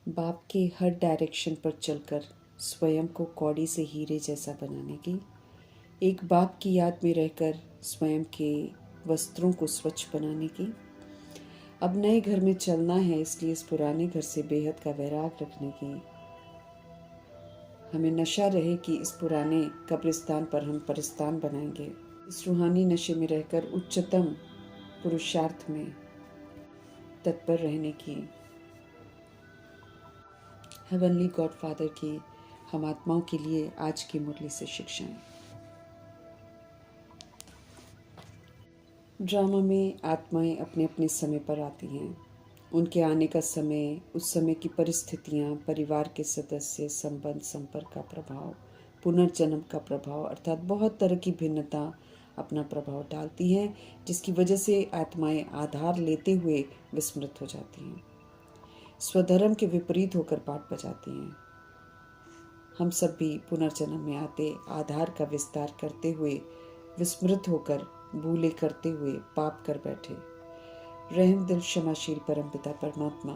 बाप के हर डायरेक्शन पर चलकर स्वयं को कौड़ी से हीरे जैसा बनाने की, एक बाप की याद में रहकर स्वयं के वस्त्रों को स्वच्छ बनाने की। अब नए घर में चलना है, इसलिए इस पुराने घर से बेहद का वैराग रखने की। हमें नशा रहे कि इस पुराने कब्रिस्तान पर हम परिस्तान बनाएंगे। इस रूहानी नशे में रहकर उच्चतम पुरुषार्थ में तत्पर रहने की। हेवनली गॉडफादर की हम आत्माओं के लिए आज की मुरली से शिक्षाएं। ड्रामा में आत्माएं अपने अपने समय पर आती हैं। उनके आने का समय, उस समय की परिस्थितियां, परिवार के सदस्य, संबंध, संपर्क का प्रभाव, पुनर्जन्म का प्रभाव, अर्थात बहुत तरह की भिन्नता अपना प्रभाव डालती हैं, जिसकी वजह से आत्माएं आधार लेते हुए विस्मृत हो जाती हैं, स्वधर्म के विपरीत होकर पाठ बजाती हैं। हम सब भी पुनर्जन्म में आते आधार का विस्तार करते हुए विस्मृत होकर भूले करते हुए पाप कर बैठे। रहम दिल क्षमाशील परमपिता परमात्मा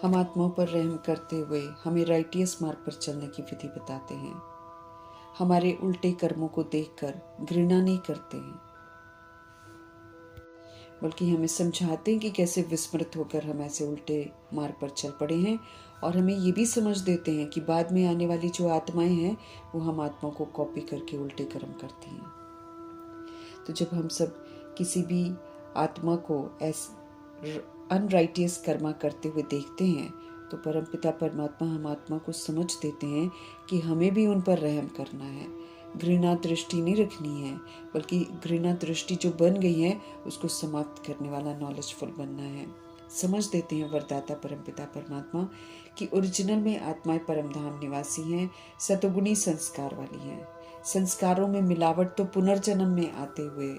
हम आत्माओं पर रहम करते हुए हमें राइटियस मार्ग पर चलने की विधि बताते हैं। हमारे उल्टे कर्मों को देखकर घृणा नहीं करते हैं, बल्कि हमें समझाते हैं कि कैसे विस्मृत होकर हम ऐसे उल्टे मार्ग पर चल पड़े हैं, और हमें ये भी समझ देते हैं कि बाद में आने वाली जो आत्माएं हैं वो हम आत्माओं को कॉपी करके उल्टे कर्म करती हैं। तो जब हम सब किसी भी आत्मा को अनराइटियस कर्मा करते हुए देखते हैं तो परमपिता परमात्मा हम आत्मा को समझ देते हैं कि हमें भी उन पर रहम करना है। घृणा दृष्टि नहीं रखनी है, बल्कि घृणा दृष्टि जो बन गई है उसको समाप्त करने वाला नॉलेजफुल बनना है। समझ देते हैं वरदाता परमपिता परमात्मा कि ओरिजिनल में आत्माएं परमधाम निवासी हैं, सतोगुणी संस्कार वाली हैं। संस्कारों में मिलावट तो पुनर्जन्म में आते हुए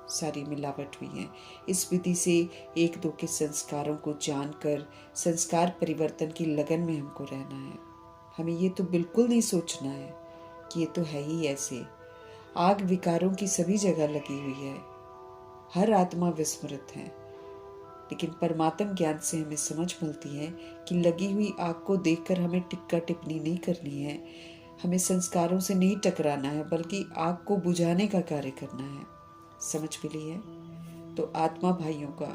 सारी मिलावट हुई है। इस विधि से एक दो के संस्कारों को जानकर संस्कार परिवर्तन की लगन में हमको रहना है। हमें ये तो बिल्कुल नहीं सोचना है कि ये तो है ही ऐसे। आग विकारों की सभी जगह लगी हुई है, हर आत्मा विस्मृत है, लेकिन परमात्म ज्ञान से हमें समझ मिलती है कि लगी हुई आग को देखकर हमें टिक्का टिप्पणी नहीं करनी है, हमें संस्कारों से नहीं टकराना है, बल्कि आग को बुझाने का कार्य करना है। समझ मिली है? तो आत्मा भाइयों का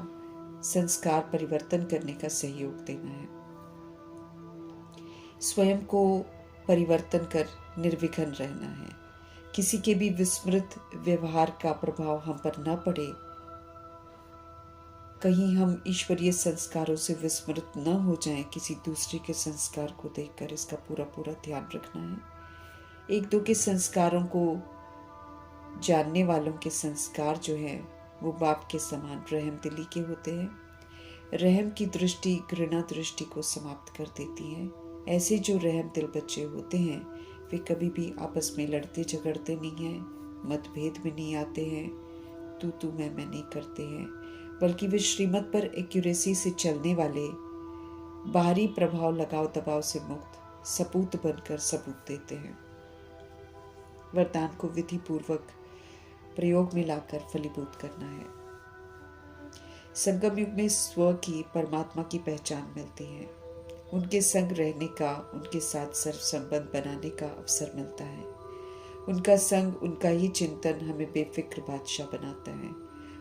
संस्कार परिवर्तन करने का सहयोग देना है। स्वयं को परिवर्तन कर निर्विघ्न रहना है। किसी के भी विस्मृत व्यवहार का प्रभाव हम पर न पड़े, कहीं हम ईश्वरीय संस्कारों से विस्मृत न हो जाएं किसी दूसरे के संस्कार को देखकर, इसका पूरा पूरा ध्यान रखना है। एक दो के संस्कारों को जानने वालों के संस्कार जो हैं वो बाप के समान रहम दिली के होते हैं। रहम की दृष्टि घृणा दृष्टि को समाप्त कर देती है। ऐसे जो रहम दिल बच्चे होते हैं वे कभी भी आपस में लड़ते झगड़ते नहीं हैं, मतभेद में नहीं आते हैं, तू मैं नहीं करते हैं, बल्कि वे श्रीमत पर एक्यूरेसी से चलने वाले, बाहरी प्रभाव लगाव दबाव से मुक्त सपूत बनकर सबूत देते हैं। वरदान को विधि पूर्वक प्रयोग में लाकर फलीभूत करना है। संगम युग में स्व की परमात्मा की पहचान मिलती है। उनके संग रहने का, उनके साथ सर्व संबंध बनाने का अवसर मिलता है। उनका संग, उनका ही चिंतन हमें बेफिक्र बादशाह बनाता है।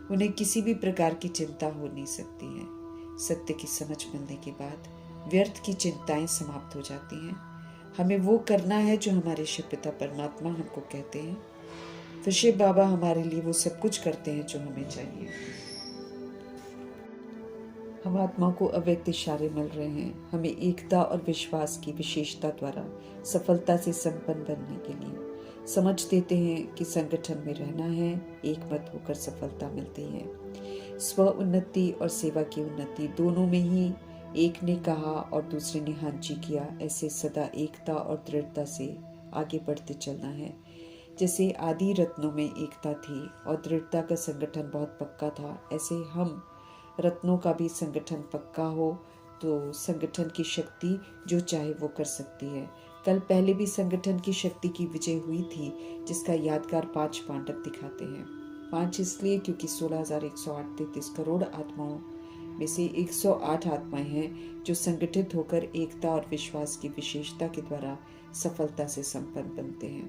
उन्हें किसी भी प्रकार की चिंता हो नहीं सकती है। सत्य की समझ मिलने के बाद व्यर्थ की चिंताएं समाप्त हो जाती हैं। हमें वो करना है जो हमारे शिव पिता परमात्मा हमको कहते हैं। फिर शिव बाबा हमारे लिए वो सब कुछ करते हैं जो हमें चाहिए। हम आत्मा को अव्यक्त इशारे मिल रहे हैं हमें एकता और विश्वास की विशेषता द्वारा सफलता से संपन्न बनने के लिए। समझ देते हैं कि संगठन में रहना है, एक मत होकर सफलता मिलती है। स्व उन्नति और सेवा की उन्नति दोनों में ही एक ने कहा और दूसरे ने हाँ जी किया, ऐसे सदा एकता और दृढ़ता से आगे बढ़ते चलना है। जैसे आदि रत्नों में एकता थी और दृढ़ता का संगठन बहुत पक्का था, ऐसे हम रत्नों का भी संगठन पक्का हो तो संगठन की शक्ति जो चाहे वो कर सकती है। कल पहले भी संगठन की शक्ति की विजय हुई थी, जिसका यादगार 5 पांडव दिखाते हैं। 5 इसलिए क्योंकि 16,108 करोड़ आत्माओं में से 108 आत्माएं हैं जो संगठित होकर एकता और विश्वास की विशेषता के द्वारा सफलता से संपन्न बनते हैं।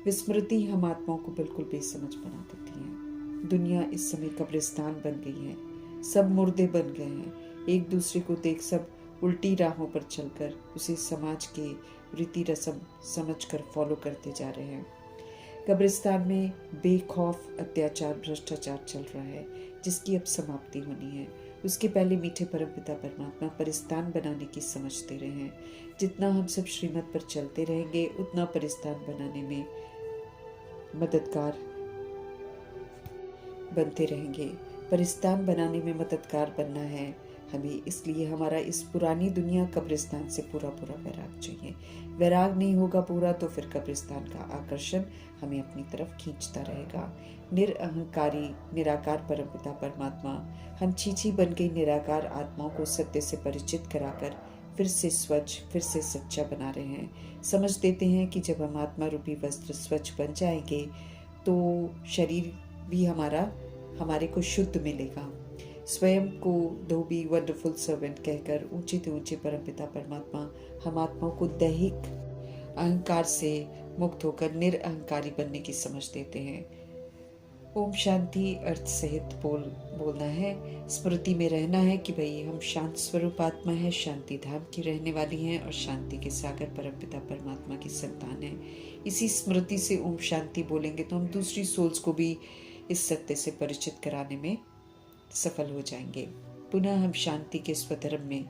विस्मृति हम आत्माओं को बिल्कुल बेसमझ बना देती है। दुनिया इस समय कब्रिस्तान बन गई है, सब मुर्दे बन गए हैं। एक दूसरे को देख सब उल्टी राहों पर चलकर उसे समाज के रीति रस्म समझकर फॉलो करते जा रहे हैं। कब्रिस्तान में बेखौफ अत्याचार भ्रष्टाचार चल रहा है, जिसकी अब समाप्ति होनी है। उसके पहले मीठे परमपिता परमात्मा परिस्तान बनाने की समझ दे रहे हैं। जितना हम सब श्रीमत पर चलते रहेंगे उतना परिस्तान बनाने में मददगार बनते रहेंगे। परिस्तान बनाने में मददगार बनना है हमें, इसलिए हमारा इस पुरानी दुनिया कब्रिस्तान से पूरा वैराग चाहिए। वैराग नहीं होगा पूरा तो फिर कब्रिस्तान का आकर्षण हमें अपनी तरफ खींचता रहेगा। निरअहंकारी निराकार परमपिता परमात्मा हम चीची बन गई निराकार आत्माओं को सत्य से परिचित कराकर फिर से स्वच्छ, फिर से सच्चा बना रहे हैं। समझ देते हैं कि जब हम आत्मा रूपी वस्त्र स्वच्छ बन जाएंगे तो शरीर भी हमारे को शुद्ध मिलेगा। स्वयं को धोबी वंडरफुल सर्वेंट कहकर ऊंचे से ऊंचे परमपिता परमात्मा हम आत्माओं को दैहिक अहंकार से मुक्त होकर निरअहंकारी बनने की समझ देते हैं। ओम शांति अर्थ सहित बोलना है, स्मृति में रहना है कि भाई हम शांत स्वरूप आत्मा है, शांति धाम की रहने वाली हैं और शांति के सागर परमपिता परमात्मा की संतान है। इसी स्मृति से ओम शांति बोलेंगे तो हम दूसरी सोल्स को भी इस सत्य से परिचित कराने में सफल हो जाएंगे। पुनः हम शांति के स्वधर्म में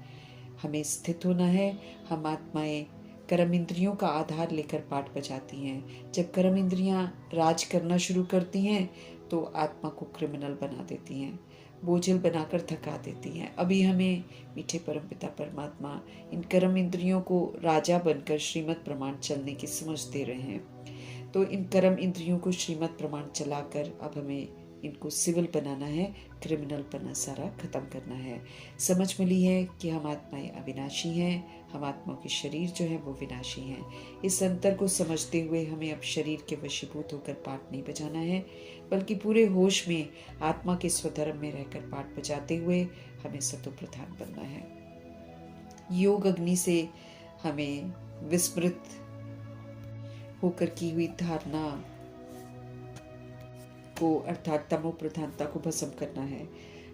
हमें स्थित होना है। हम आत्माएं कर्म इंद्रियों का आधार लेकर पाठ बजाती हैं। जब कर्म इंद्रियां राज करना शुरू करती हैं तो आत्मा को क्रिमिनल बना देती हैं, बोझिल बनाकर थका देती हैं। अभी हमें मीठे परमपिता परमात्मा इन कर्म इंद्रियों को राजा बनकर श्रीमत प्रमाण चलने की समझ दे रहे हैं। तो इन कर्म इंद्रियों को श्रीमत प्रमाण चलाकर अब हमें इनको सिविल बनाना है, क्रिमिनल पना सारा खत्म करना है। समझ मिली है कि हम आत्माएं अविनाशी हैं, हम आत्माओं के शरीर जो है वो विनाशी हैं। इस अंतर को समझते हुए हमें अब शरीर के वशीभूत होकर पाठ नहीं बजाना है, बल्कि पूरे होश में आत्मा के स्वधर्म में रहकर पाठ बजाते हुए हमें सतो प्रधान बनना है। योग अग्नि से हमें विस्मृत होकर की हुई धारणा को अर्थात तमो प्रधानता को भस्म करना है।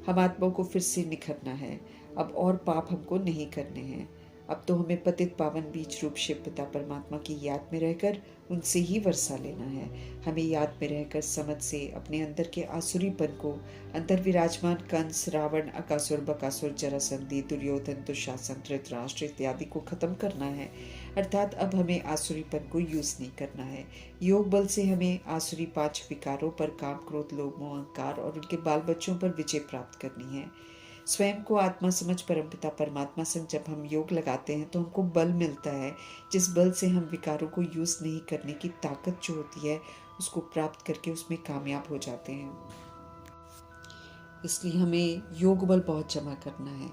हम आत्माओं को फिर से निखरना है। अब और पाप हमको नहीं करने हैं। अब तो हमें पतित पावन बीज रूप शिव पिता परमात्मा की याद में रहकर उनसे ही वर्षा लेना है। हमें याद में रहकर समझ से अपने अंदर के आसुरीपन को, अंदर विराजमान कंस, रावण, अकासुर, बकासुर, जरासंधी, दुर्योधन, दुशासन, धृतराष्ट्र इत्यादि को खत्म करना है। अर्थात अब हमें आसुरीपन को यूज नहीं करना है। योग बल से हमें आसुरी 5 विकारों पर काम, क्रोध, लोभ, मोह, अहंकार और उनके बाल बच्चों पर विजय प्राप्त करनी है। स्वयं को आत्मा समझ परमपिता परमात्मा से जब हम योग लगाते हैं तो हमको बल मिलता है, जिस बल से हम विकारों को यूज नहीं करने की ताकत जो होती है उसको प्राप्त करके उसमें कामयाब हो जाते हैं। इसलिए हमें योग बल बहुत जमा करना है।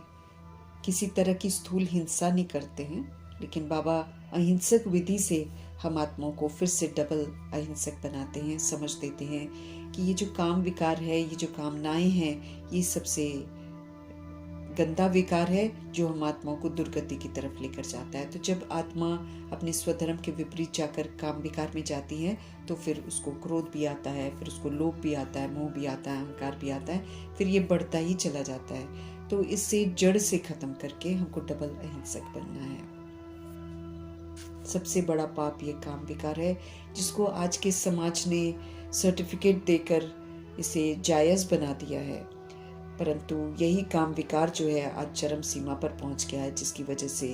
किसी तरह की स्थूल हिंसा नहीं करते हैं, लेकिन बाबा अहिंसक विधि से हम आत्माओं को फिर से डबल अहिंसक बनाते हैं। समझ देते हैं कि ये जो काम विकार है, ये जो कामनाएं हैं, ये सबसे गंदा विकार है जो हम आत्माओं को दुर्गति की तरफ लेकर जाता है। तो जब आत्मा अपने स्वधर्म के विपरीत जाकर काम विकार में जाती है तो फिर उसको क्रोध भी आता है, फिर उसको लोभ भी आता है, मोह भी आता है, अहंकार भी आता है, फिर ये बढ़ता ही चला जाता है। तो इससे जड़ से खत्म करके हमको डबल अहिंसक बनना है। सबसे बड़ा पाप ये काम विकार है, जिसको आज के समाज ने सर्टिफिकेट देकर इसे जायज़ बना दिया है। परंतु यही काम विकार जो है आज चरम सीमा पर पहुंच गया है, जिसकी वजह से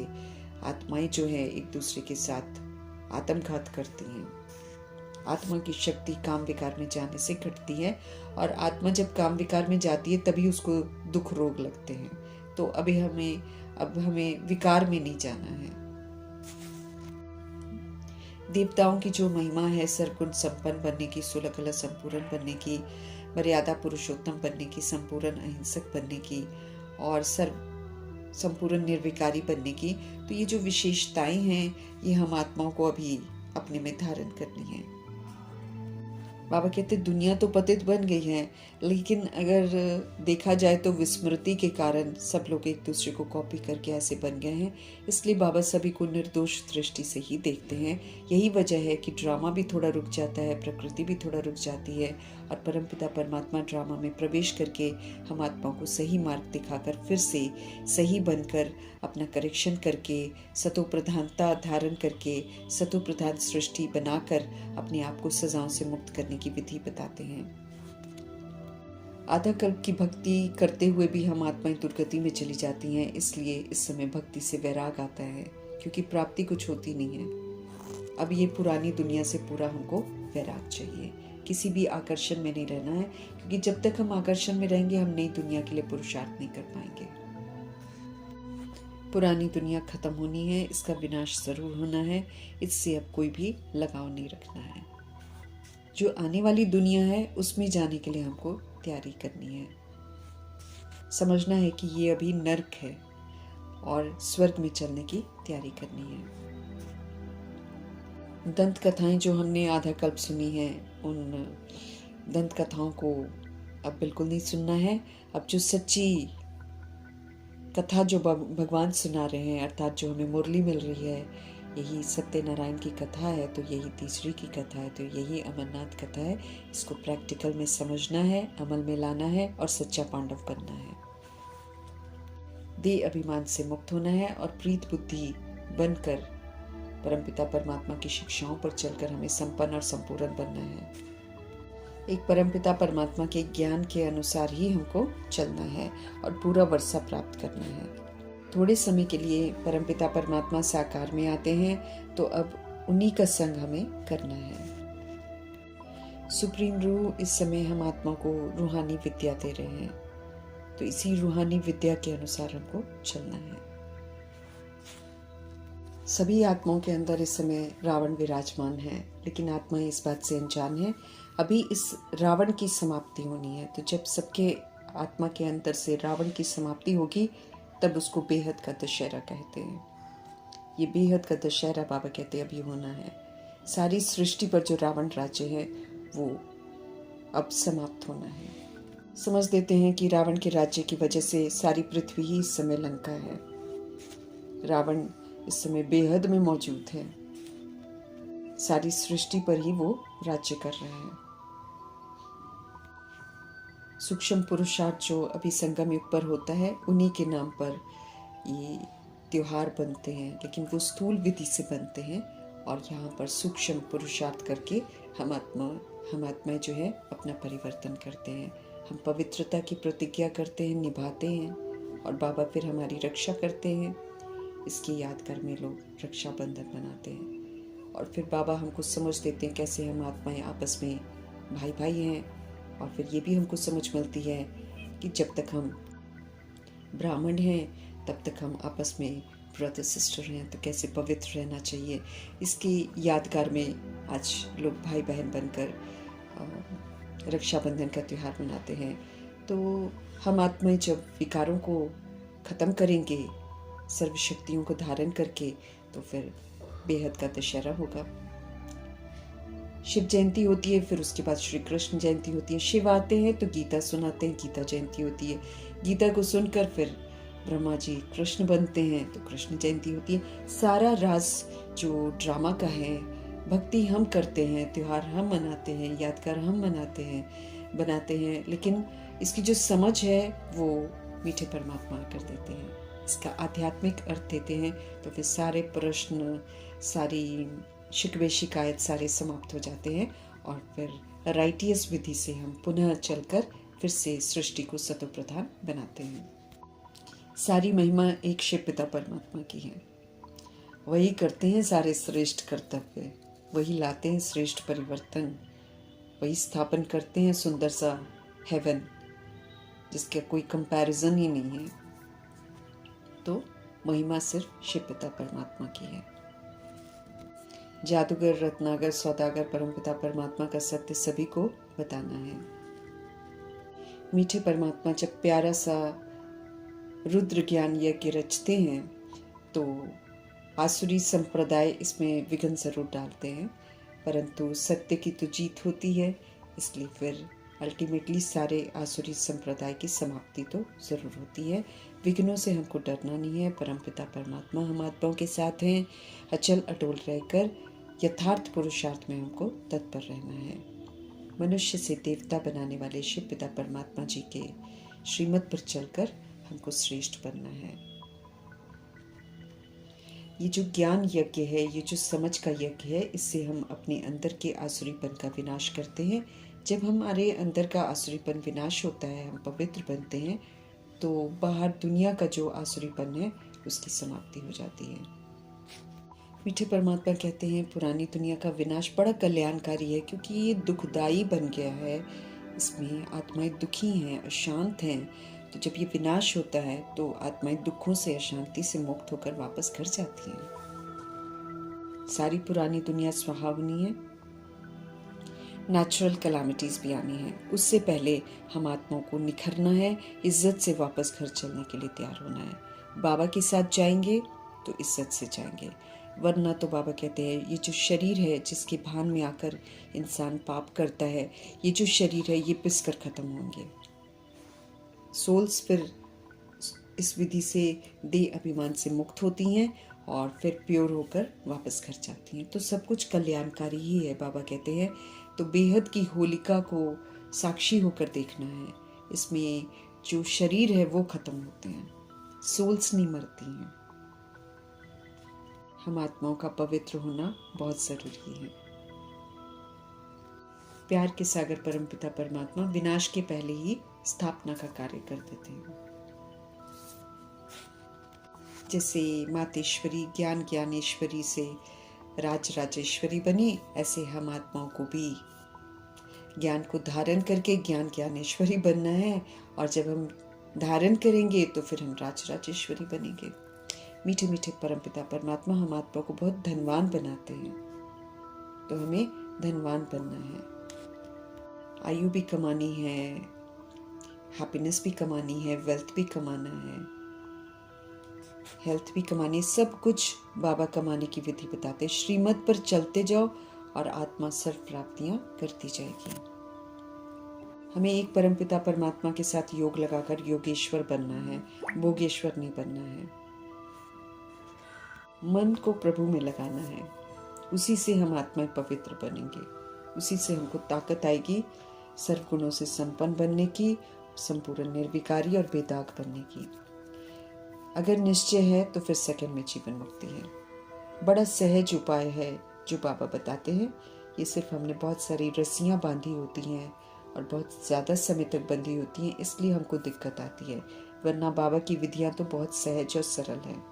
आत्माएं जो है एक दूसरे के साथ आत्मघात करती हैं। आत्मा की शक्ति काम विकार में जाने से घटती है और आत्मा जब काम विकार में जाती है तभी उसको दुख रोग लगते हैं। तो अब हमें विकार में नहीं जाना है। देवताओं की जो महिमा है सर्वगुण संपन्न बनने की, सोलह कला संपूर्ण बनने की, मर्यादा पुरुषोत्तम बनने की, संपूर्ण अहिंसक बनने की और संपूर्ण निर्विकारी बनने की, तो ये जो विशेषताएं हैं ये हम आत्माओं को अभी अपने में धारण करनी है। बाबा कहते दुनिया तो पतित बन गई है, लेकिन अगर देखा जाए तो विस्मृति के कारण सब लोग एक दूसरे को कॉपी करके ऐसे बन गए हैं। इसलिए बाबा सभी को निर्दोष दृष्टि से ही देखते हैं। यही वजह है कि ड्रामा भी थोड़ा रुक जाता है, प्रकृति भी थोड़ा रुक जाती है, और परमपिता परमात्मा ड्रामा में प्रवेश करके हम आत्मा को सही मार्ग दिखाकर फिर से सही बनकर अपना करेक्शन करके सतो प्रधानता धारण करके सतो प्रधान सृष्टि बनाकर अपने आप को सजाओं से मुक्त करने की विधि बताते हैं। आधा कल्प की भक्ति करते हुए भी हम आत्माएं दुर्गति में चली जाती हैं, इसलिए इस समय भक्ति से वैराग आता है, क्योंकि प्राप्ति कुछ होती नहीं है। अब ये पुरानी दुनिया से पूरा हमको वैराग चाहिए, किसी भी आकर्षण में नहीं रहना है, क्योंकि जब तक हम आकर्षण में रहेंगे हम नई दुनिया के लिए पुरुषार्थ नहीं कर पाएंगे। पुरानी दुनिया खत्म होनी है, इसका विनाश जरूर होना है, इससे अब कोई भी लगाव नहीं रखना है। जो आने वाली दुनिया है उसमें जाने के लिए हमको तैयारी करनी है। समझना है कि ये अभी नर्क है और स्वर्ग में चलने की तैयारी करनी है। दंत कथाएं जो हमने आधा कल्प सुनी है, उन दंत कथाओं को अब बिल्कुल नहीं सुनना है। अब जो सच्ची कथा जो भगवान सुना रहे हैं, अर्थात जो हमें मुरली मिल रही है, यही सत्यनारायण की कथा है, तो यही तीसरी की कथा है, तो यही अमरनाथ कथा है। इसको प्रैक्टिकल में समझना है, अमल में लाना है और सच्चा पांडव बनना है। देह अभिमान से मुक्त होना है और प्रीत बुद्धि बनकर परमपिता परमात्मा की शिक्षाओं पर चलकर हमें संपन्न और संपूर्ण बनना है। एक परमपिता परमात्मा के ज्ञान के अनुसार ही हमको चलना है और पूरा वर्षा प्राप्त करना है। थोड़े समय के लिए परमपिता परमात्मा साकार में आते हैं, तो अब उन्हीं का संग हमें करना है। सुप्रीम रूह इस समय हम आत्मा को रूहानी विद्या दे रहे हैं, तो इसी रूहानी विद्या के अनुसार हमको चलना है। सभी आत्माओं के अंदर इस समय रावण विराजमान है, लेकिन आत्माएं इस बात से अनजान है। अभी इस रावण की समाप्ति होनी है, तो जब सबके आत्मा के अंदर से रावण की समाप्ति होगी, तब उसको बेहद का दशहरा कहते हैं। ये बेहद का दशहरा बाबा कहते हैं अभी होना है। सारी सृष्टि पर जो रावण राज्य है वो अब समाप्त होना है। समझ देते हैं कि रावण के राज्य की वजह से सारी पृथ्वी ही इस समय लंका है। रावण इस समय बेहद में मौजूद है, सारी सृष्टि पर ही वो राज्य कर रहे हैं। सूक्ष्म पुरुषार्थ जो अभी संगम युग पर होता है, उन्हीं के नाम पर ये त्योहार बनते हैं, लेकिन वो स्थूल विधि से बनते हैं, और यहाँ पर सूक्ष्म पुरुषार्थ करके हम आत्माएं जो है अपना परिवर्तन करते हैं। हम पवित्रता की प्रतिज्ञा करते हैं, निभाते हैं, और बाबा फिर हमारी रक्षा करते हैं। इसकी यादगार में लोग रक्षाबंधन मनाते हैं, और फिर बाबा हमको समझ देते हैं कैसे हम आत्माएं आपस में भाई भाई हैं। और फिर ये भी हमको समझ मिलती है कि जब तक हम ब्राह्मण हैं तब तक हम आपस में ब्रदर सिस्टर हैं, तो कैसे पवित्र रहना चाहिए। इसकी यादगार में आज लोग भाई बहन बनकर रक्षाबंधन का त्यौहार मनाते हैं। तो हम आत्माएं जब विकारों को ख़त्म करेंगे सर्वशक्तियों को धारण करके, तो फिर बेहद का दशहरा होगा। शिव जयंती होती है, फिर उसके बाद श्री कृष्ण जयंती होती है। शिव आते हैं तो गीता सुनाते हैं, गीता जयंती होती है। गीता को सुनकर फिर ब्रह्मा जी कृष्ण बनते हैं, तो कृष्ण जयंती होती है। सारा राज जो ड्रामा का है, भक्ति हम करते हैं, त्योहार हम मनाते हैं, यादगार हम बनाते हैं, लेकिन इसकी जो समझ है वो मीठे परमात्मा कर देते हैं, इसका आध्यात्मिक अर्थ देते हैं। तो फिर सारे प्रश्न, सारी शिकवे शिकायत सारे समाप्त हो जाते हैं, और फिर राइटियस विधि से हम पुनः चलकर फिर से सृष्टि को सतो प्रधान बनाते हैं। सारी महिमा एक शिव पिता परमात्मा की है। वही करते हैं सारे श्रेष्ठ कर्तव्य, वही लाते हैं श्रेष्ठ परिवर्तन, वही स्थापन करते हैं सुंदर सा हेवन जिसका कोई कंपैरिजन ही नहीं है। तो महिमा सिर्फ शिव पिता परमात्मा की है। जादूगर, रत्नागर, सौदागर परमपिता परमात्मा का सत्य सभी को बताना है। मीठे परमात्मा जब प्यारा सा रुद्र ज्ञान यज्ञ रचते हैं, तो आसुरी संप्रदाय इसमें विघ्न जरूर डालते हैं, परंतु सत्य की तो जीत होती है, इसलिए फिर अल्टीमेटली सारे आसुरी संप्रदाय की समाप्ति तो ज़रूर होती है। विघ्नों से हमको डरना नहीं है। परमपिता परमात्मा हम आत्माओं के साथ हैं। अचल अटोल रहकर यथार्थ पुरुषार्थ में हमको तत्पर रहना है। मनुष्य से देवता बनाने वाले शिव पिता परमात्मा जी के श्रीमत पर चलकर हमको श्रेष्ठ बनना है। ये जो ज्ञान यज्ञ है, ये जो समझ का यज्ञ है, इससे हम अपने अंदर के आसुरीपन का विनाश करते हैं। जब हमारे अंदर का आसुरीपन विनाश होता है, हम पवित्र बनते हैं, तो बाहर दुनिया का जो आसुरीपन है उसकी समाप्ति हो जाती है। मीठे परमात्मा कहते हैं पुरानी दुनिया का विनाश बड़ा कल्याणकारी है, क्योंकि ये दुखदाई बन गया है। इसमें आत्माएं दुखी हैं, अशांत हैं। तो जब ये विनाश होता है तो आत्माएं दुखों से, अशांति से मुक्त होकर वापस घर जाती हैं। सारी पुरानी दुनिया सुहावनी है। नेचुरल कैलामिटीज भी आनी है, उससे पहले हम आत्माओं को निखरना है, इज्जत से वापस घर चलने के लिए तैयार होना है। बाबा के साथ जाएंगे तो इज्जत से जाएंगे, वरना तो बाबा कहते हैं ये जो शरीर है जिसके भान में आकर इंसान पाप करता है, ये जो शरीर है ये पिस कर खत्म होंगे। सोल्स फिर इस विधि से देह अभिमान से मुक्त होती हैं और फिर प्योर होकर वापस घर जाती हैं। तो सब कुछ कल्याणकारी ही है। बाबा कहते हैं तो बेहद की होलिका को साक्षी होकर देखना है। इसमें जो शरीर है वो खत्म होते हैं, सोल्स नहीं मरती हैं। हम आत्माओं का पवित्र होना बहुत जरूरी है। प्यार के सागर परमपिता परमात्मा विनाश के पहले ही स्थापना का कार्य कर देते हैं। जैसे मातेश्वरी ज्ञान ज्ञानेश्वरी से राज राजेश्वरी बनी, ऐसे हम आत्माओं को भी ज्ञान को धारण करके ज्ञान ज्ञानेश्वरी बनना है। और जब हम धारण करेंगे तो फिर हम राज राजेश्वरी बनेंगे। मीठे मीठे परमपिता परमात्मा हम आत्माओं को बहुत धनवान बनाते हैं, तो हमें धनवान बनना है। आयु भी कमानी है, हैप्पीनेस भी कमानी है, वेल्थ भी कमाना है, हेल्थ भी कमानी, सब कुछ बाबा कमाने की विधि बताते। श्रीमत पर चलते जाओ और आत्मा सर्व प्राप्तियां करती जाएगी। हमें एक परमपिता परमात्मा के साथ योग लगाकर योगेश्वर बनना है, भोगेश्वर नहीं बनना है। मन को प्रभु में लगाना है, उसी से हम आत्माएं पवित्र बनेंगे, उसी से हमको ताकत आएगी सर्व गुणों से संपन्न बनने की, संपूर्ण निर्विकारी और बेदाग बनने की। अगर निश्चय है तो फिर सेकंड में जीवन मुक्ति है। बड़ा सहज उपाय है जो बाबा बताते हैं। ये सिर्फ हमने बहुत सारी रस्सियां बांधी होती हैं और बहुत ज़्यादा समय तक बंधी होती हैं, इसलिए हमको दिक्कत आती है, वरना बाबा की विधियां तो बहुत सहज और सरल हैं।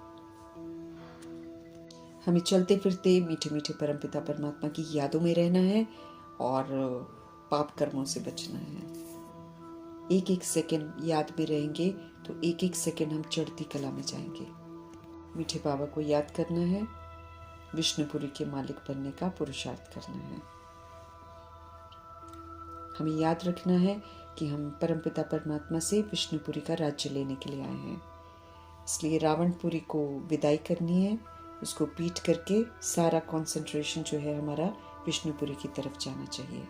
हमें चलते फिरते मीठे मीठे परमपिता परमात्मा की यादों में रहना है और पाप कर्मों से बचना है। एक एक सेकंड याद में रहेंगे तो एक एक सेकंड हम चढ़ती कला में जाएंगे। मीठे बाबा को याद करना है, विष्णुपुरी के मालिक बनने का पुरुषार्थ करना है। हमें याद रखना है कि हम परमपिता परमात्मा से विष्णुपुरी का राज्य लेने के लिए आए हैं, इसलिए रावणपुरी को विदाई करनी है। उसको पीट करके सारा कंसंट्रेशन जो है हमारा विष्णुपुरी की तरफ जाना चाहिए।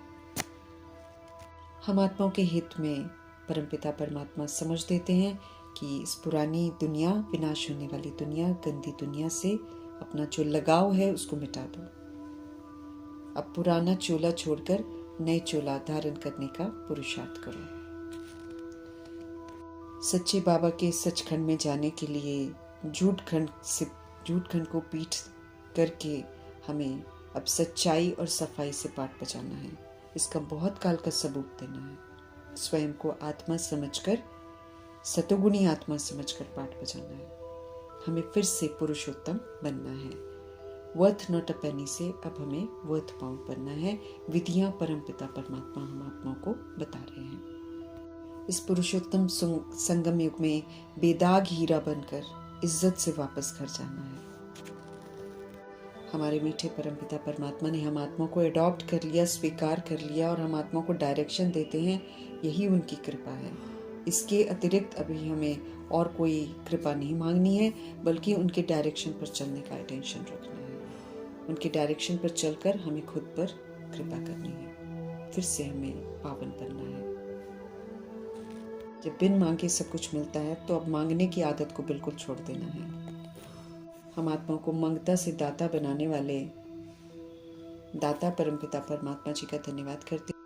हम आत्माओं के हित में परमपिता परमात्मा समझ देते हैं कि इस पुरानी दुनिया, विनाश होने वाली दुनिया, गंदी दुनिया से अपना जो लगाव है उसको मिटा दो। अब पुराना चोला छोड़कर नए चोला धारण करने का पुरुषार्थ करो। सच्चे बाबा के सचखंड में जाने के लिए झूठखंड को पीठ करके हमें अब सच्चाई और सफाई से पाठ बजाना है। इसका बहुत काल का सबूत देना है। स्वयं को आत्मा समझकर, सतोगुणी आत्मा समझकर पाठ बजाना है। हमें फिर से पुरुषोत्तम बनना है। वर्थ नॉट अ पेनी से अब हमें वर्थ पाउंड बनना है। विधियां परमपिता परमात्मा हम आत्माओं को बता रहे हैं। इस पुरुषोत्तम संगम युग में बेदाग हीरा बनकर इज्जत से वापस घर जाना है। हमारे मीठे परमपिता परमात्मा ने हम आत्मा को अडॉप्ट कर लिया, स्वीकार कर लिया और हम आत्मा को डायरेक्शन देते हैं। यही उनकी कृपा है। इसके अतिरिक्त अभी हमें और कोई कृपा नहीं मांगनी है, बल्कि उनके डायरेक्शन पर चलने का अटेंशन रखना है। उनके डायरेक्शन पर चलकर हमें खुद पर कृपा करनी है। फिर से हमें पावन बनना है। जब बिन मांगे सब कुछ मिलता है तो अब मांगने की आदत को बिल्कुल छोड़ देना है। हम आत्मा को मंगता से दाता बनाने वाले दाता परमपिता परमात्मा जी का धन्यवाद करते हैं।